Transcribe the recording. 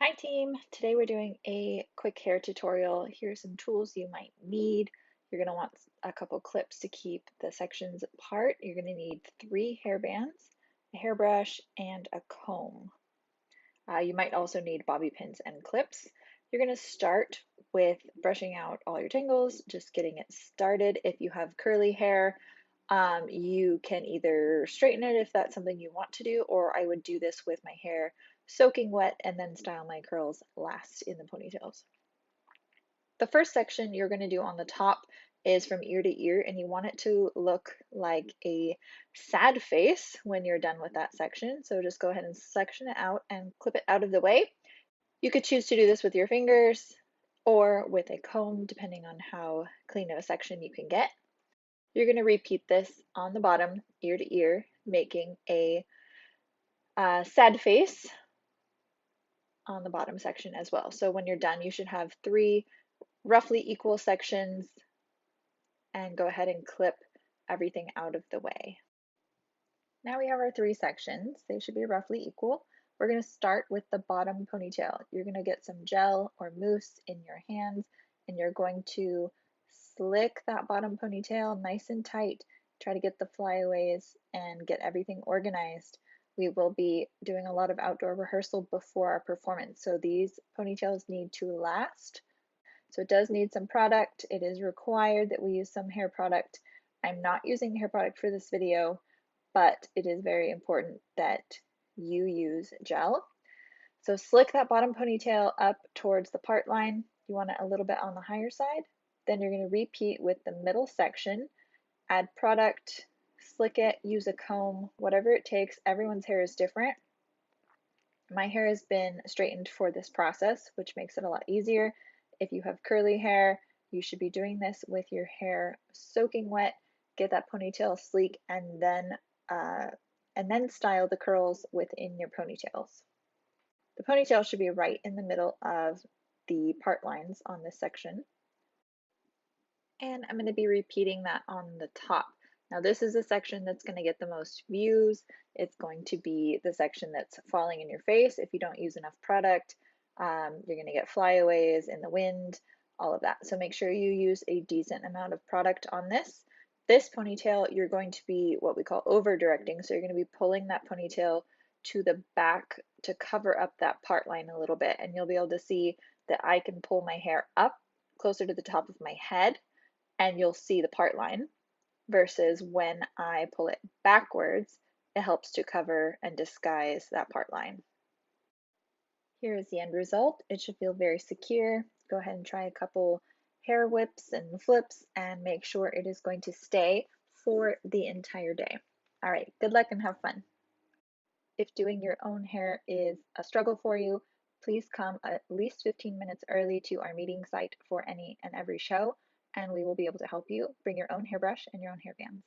Hi team, today we're doing a quick hair tutorial. Here's some tools you might need. You're going to want a couple clips to keep the sections apart. You're going to need 3 hair bands, a hairbrush, and a comb. You might also need bobby pins and clips. You're going to start with brushing out all your tangles, just getting it started. If you have curly hair, you can either straighten it if that's something you want to do, or I would do this with my hair soaking wet and then style my curls last in the ponytails. The first section you're going to do on the top is from ear to ear, and you want it to look like a sad face when you're done with that section. So just go ahead and section it out and clip it out of the way. You could choose to do this with your fingers or with a comb, depending on how clean of a section you can get. You're going to repeat this on the bottom, ear to ear, making a sad face on the bottom section as well. So when you're done, you should have 3 roughly equal sections, and go ahead and clip everything out of the way. Now we have our 3 sections. They should be roughly equal. We're going to start with the bottom ponytail. You're going to get some gel or mousse in your hands, and you're going to slick that bottom ponytail nice and tight. Try to get the flyaways and get everything organized. We will be doing a lot of outdoor rehearsal before our performance, so these ponytails need to last. So it does need some product. It is required that we use some hair product. I'm not using hair product for this video, but it is very important that you use gel. So slick that bottom ponytail up towards the part line. You want it a little bit on the higher side. Then you're going to repeat with the middle section. Add product, slick it, use a comb, whatever it takes. Everyone's hair is different. My hair has been straightened for this process, which makes it a lot easier. If you have curly hair, you should be doing this with your hair soaking wet. Get that ponytail sleek, and then style the curls within your ponytails. The ponytail should be right in the middle of the part lines on this section. And I'm going to be repeating that on the top. Now this is the section that's going to get the most views. It's going to be the section that's falling in your face if you don't use enough product. You're going to get flyaways in the wind, all of that. So make sure you use a decent amount of product on this. This ponytail, you're going to be what we call over directing. So you're going to be pulling that ponytail to the back to cover up that part line a little bit. And you'll be able to see that I can pull my hair up closer to the top of my head, and you'll see the part line, versus when I pull it backwards, it helps to cover and disguise that part line. Here is the end result. It should feel very secure. Go ahead and try a couple hair whips and flips and make sure it is going to stay for the entire day. All right, good luck and have fun. If doing your own hair is a struggle for you, please come at least 15 minutes early to our meeting site for any and every show, and we will be able to help you bring your own hairbrush and your own hair bands.